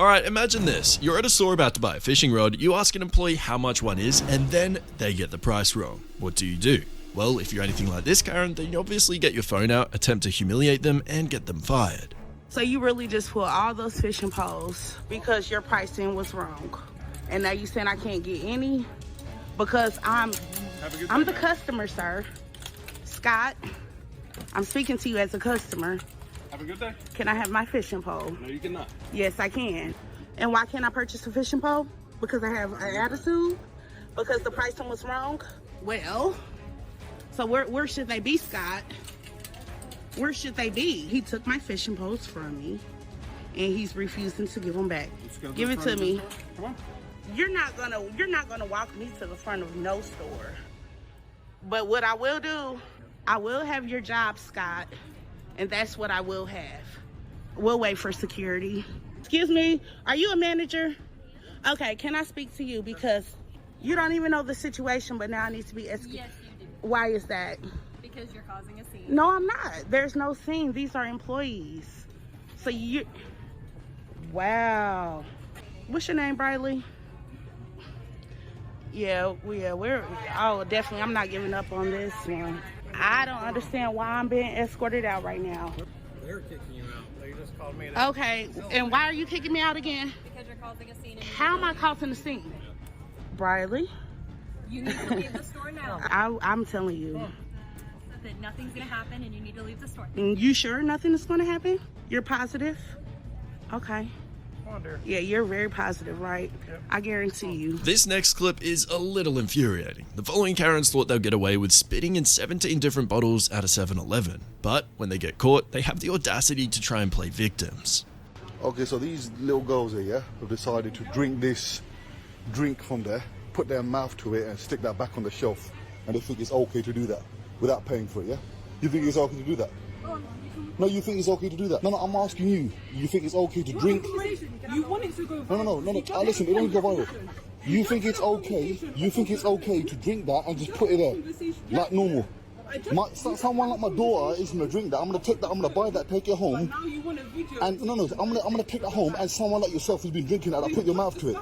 Alright, imagine this. You're at a store about to buy a fishing rod, you ask an employee how much one is, and then they get the price wrong. What do? Well, if you're anything like this, Karen, then you obviously get your phone out, attempt to humiliate them, and get them fired. So you really just pull all those fishing poles because your pricing was wrong. And now you saying I can't get any? Because I'm the customer, sir. Scott, I'm speaking to you as a customer. Have a good day. Can I have my fishing pole? No, you cannot. Yes, I can. And why can't I purchase a fishing pole? Because I have an attitude? Because the pricing was wrong? Well, so where should they be, Scott? Where should they be? He took my fishing poles from me, and he's refusing to give them back. Give it to me. Come on. You're not gonna walk me to the front of no store. But what I will do, I will have your job, Scott, and that's what I will have. We'll wait for security. Excuse me, are you a manager? Okay, can I speak to you? Because you don't even know the situation, but now I need to be escorted. Yes, you do. Why is that? Because you're causing a scene. No, I'm not. There's no scene. These are employees. So you... Wow. What's your name, Briley? Yeah, we're... Oh, definitely, I'm not giving up on this one. I don't understand why I'm being escorted out right now. They're kicking you out. They just called me. Okay, and why are you kicking me out again? Because you're causing a scene. How am I causing a scene? Briley? You need to leave the store now. I'm telling you. That nothing's gonna happen and you need to leave the store. You sure nothing is gonna happen? You're positive? Okay. Yeah, you're very positive, right? Yep. I guarantee you. This next clip is a little infuriating. The following Karens thought they'll get away with spitting in 17 different bottles at a 7-Eleven. But when they get caught, they have the audacity to try and play victims. Okay, so these little girls here, yeah, have decided to drink this drink from there, put their mouth to it and stick that back on the shelf. And they think it's okay to do that without paying for it, yeah? You think it's okay to do that? No, you think it's okay to do that? No, I'm asking you. You think it's okay to drink? You want it to go No. Listen, it don't go viral. You think it's okay? You think it's okay to drink that and just put it there like normal? Someone like my daughter is gonna drink that. I'm gonna take that. I'm gonna buy that. Take it home. And no. I'm gonna take that home. And someone like yourself who's been drinking that, I put your mouth to it.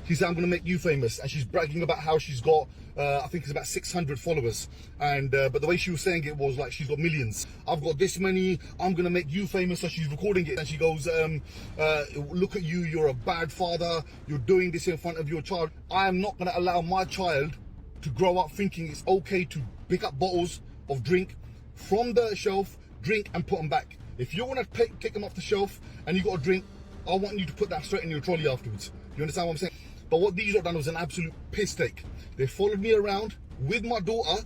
She said, I'm going to make you famous. And she's bragging about how she's got, I think it's about 600 followers. And but the way she was saying it was like she's got millions. I've got this many. I'm going to make you famous. So she's recording it. And she goes, look at you. You're a bad father. You're doing this in front of your child. I am not going to allow my child to grow up thinking it's okay to pick up bottles of drink from the shelf, drink and put them back. If you want to take them off the shelf and you got a drink, I want you to put that straight in your trolley afterwards. You understand what I'm saying? But what these lot done was an absolute piss take. They followed me around with my daughter,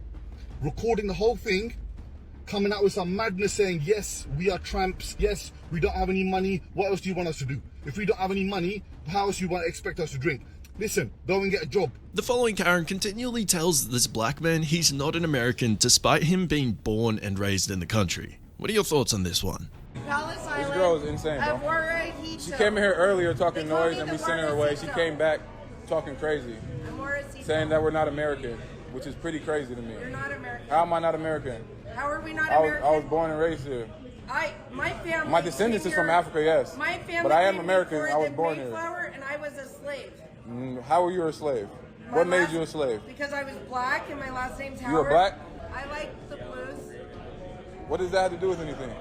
recording the whole thing, coming out with some madness saying, yes, we are tramps. Yes, we don't have any money. What else do you want us to do? If we don't have any money, how else do you want to expect us to drink? Listen, go and get a job. The following Karen continually tells this black man he's not an American despite him being born and raised in the country. What are your thoughts on this one? This girl is insane, bro. She came in here earlier talking noise and we sent her away. She came back talking crazy, saying that we're not American, which is pretty crazy to me. You're not American. How am I not American? How are we not American? I was born and raised here. My family. My descendants is from Africa, yes. My family. But I am American. I was born here. And I was a slave. How were you a slave? What made you a slave? Because I was black and my last name's Howard. You were black? I like the blues. What does that have to do with anything?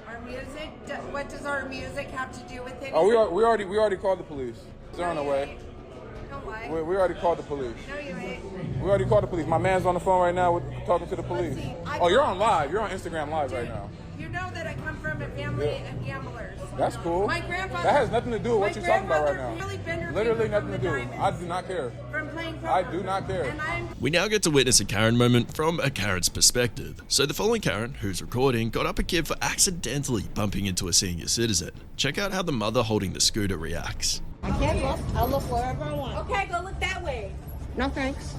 Our music. What does our music have to do with anything? Oh, we already called the police. They're on the way. Don't lie. We already called the police. No, you ain't. We already called the police. My man's on the phone right now talking to the police. Oh, you're on live. You're on Instagram live right now. You know that I come from a family of gamblers. That's cool. My grandfather. That has nothing to do with what you're talking about right now. Literally nothing to do. I do not care. From playing poker. I do not care. We now get to witness a Karen moment from a Karen's perspective. So the following Karen, who's recording, got up a kid for accidentally bumping into a senior citizen. Check out how the mother holding the scooter reacts. I can't look. I'll look wherever I want. Okay, go look that way. No thanks.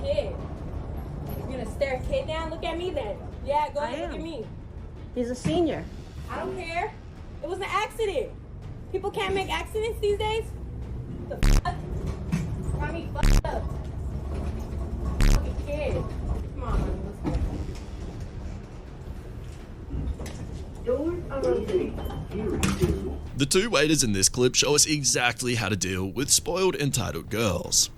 Kid. You're gonna stare a kid down? Look at me then. Yeah, go ahead, look at me. He's a senior. I don't care. It was an accident. People can't make accidents these days. The fuck? Got me fucked up. Fucking kid. Come on, let's go. Dude. The two waiters in this clip show us exactly how to deal with spoiled, entitled girls.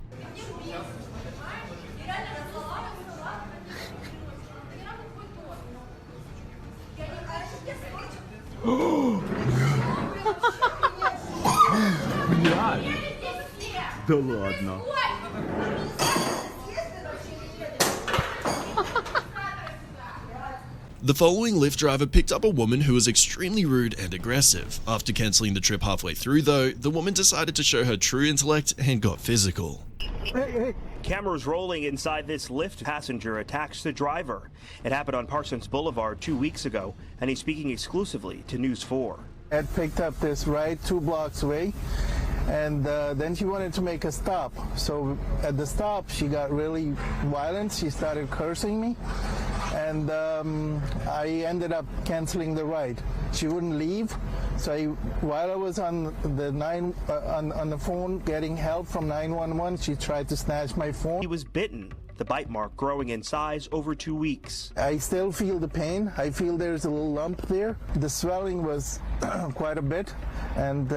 Да ладно. The following Lyft driver picked up a woman who was extremely rude and aggressive. After cancelling the trip halfway through though, the woman decided to show her true intellect and got physical. Cameras rolling inside this Lyft passenger attacks the driver. It happened on Parsons Boulevard 2 weeks ago, and he's speaking exclusively to News 4. I picked up this ride 2 blocks away, and then she wanted to make a stop. So at the stop, she got really violent. She started cursing me, and I ended up canceling the ride. She wouldn't leave, so while I was on the phone getting help from 911, she tried to snatch my phone. He was bitten, the bite mark growing in size over 2 weeks. I still feel the pain. I feel there's a little lump there. The swelling was quite a bit, and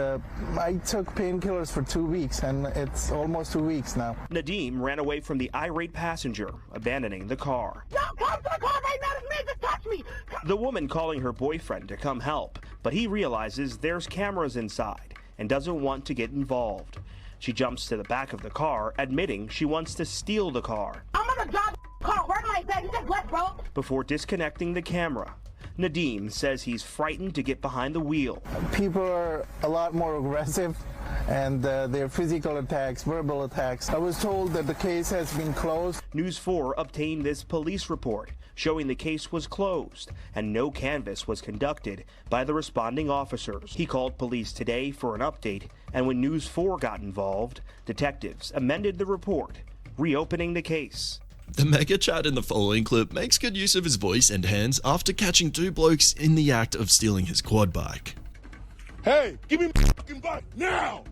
I took painkillers for 2 weeks, and it's almost 2 weeks now. Nadim ran away from the irate passenger, abandoning the car. Don't come to the car right now, this man just touched me! The woman calling her boyfriend to come help, but he realizes there's cameras inside and doesn't want to get involved. She jumps to the back of the car, admitting she wants to steal the car. I'm gonna drive the car right like that, you just what, bro? Before disconnecting the camera, Nadim says he's frightened to get behind the wheel. People are a lot more aggressive, and their physical attacks, verbal attacks. I was told that the case has been closed. News 4 obtained this police report showing the case was closed and no canvass was conducted by the responding officers. He called police today for an update, and when News 4 got involved, detectives amended the report, reopening the case. The mega chat in the following clip makes good use of his voice and hands after catching 2 blokes in the act of stealing his quad bike. Hey, give me my fucking bike now!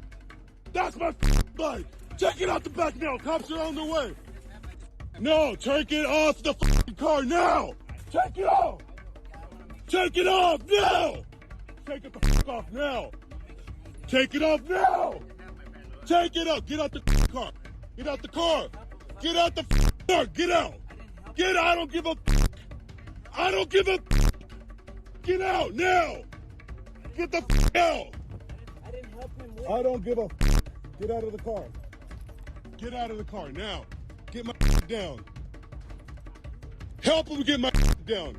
That's my fucking bike! Take it out the back now, cops are on the way! No, take it off the fucking car now! Take it off! Take it off now! Take it the fuck off now! Take it off now! Take it up! Get out the car! Get out the car! Get out the car! Get out! Get out! I don't give a fuck! I don't give a fuck! Get out now! Get the fuck out! I didn't help him with I don't give a fuck! Get out of the car! Get out of the car now! Get my down! Help him get my down!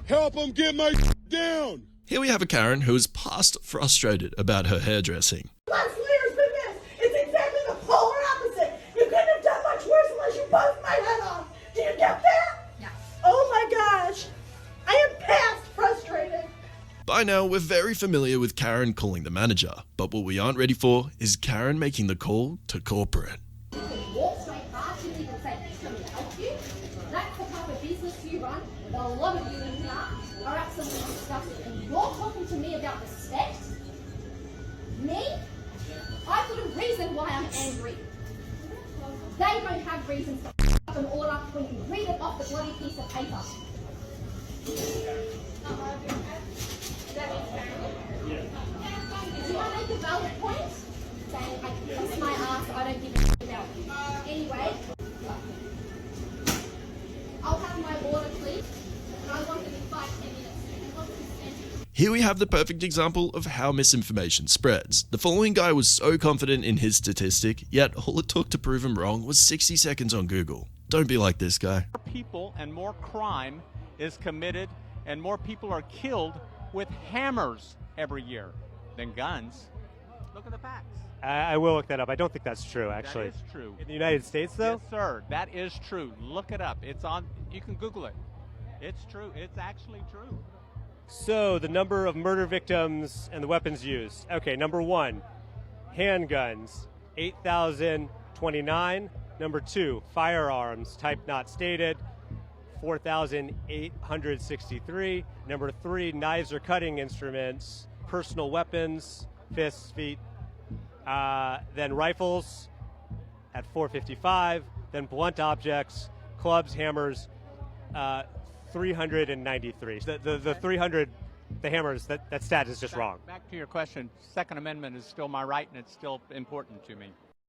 Help him get my down! Here we have a Karen who is past frustrated about her hairdressing. Last year's been this. It's exactly the polar opposite. You couldn't have done much worse unless you buzzed my head off. Do you get that? Yeah. Oh my gosh. I am past frustrated. By now, we're very familiar with Karen calling the manager, but what we aren't ready for is Karen making the call to corporate. Walk straight past you, people say, "He's coming to help you." That's the type of business you run. A lot of you in here are absolutely disgusting. And you're talking to me about respect? Me? I've got a reason why I'm angry. They don't have reasons to up an order when you read it off the bloody piece of paper. Do I make a valid point? Saying I kiss my ass, I don't give a shit about you. Anyway, I'll have my order, please. And I want it in 5-10 minutes. And what's the percentage? Here we have the perfect example of how misinformation spreads. The following guy was so confident in his statistic, yet all it took to prove him wrong was 60 seconds on Google. Don't be like this guy. More people and more crime is committed and more people are killed with hammers every year than guns. Look at the facts. I will look that up. I don't think that's true, actually. That is true. In the United States, though? Yes, sir. That is true. Look it up. It's on. You can Google it. It's true. It's actually true. So, the number of murder victims and the weapons used. Okay, number 1, handguns, 8,029. Number 2, firearms, type not stated, 4,863. Number 3, knives or cutting instruments, personal weapons, fists, feet. Then rifles at 455. Then blunt objects, clubs, hammers, 393. The 300 the hammers, that stat is just wrong. Back to your question, Second Amendment is still my right, and it's still important to me.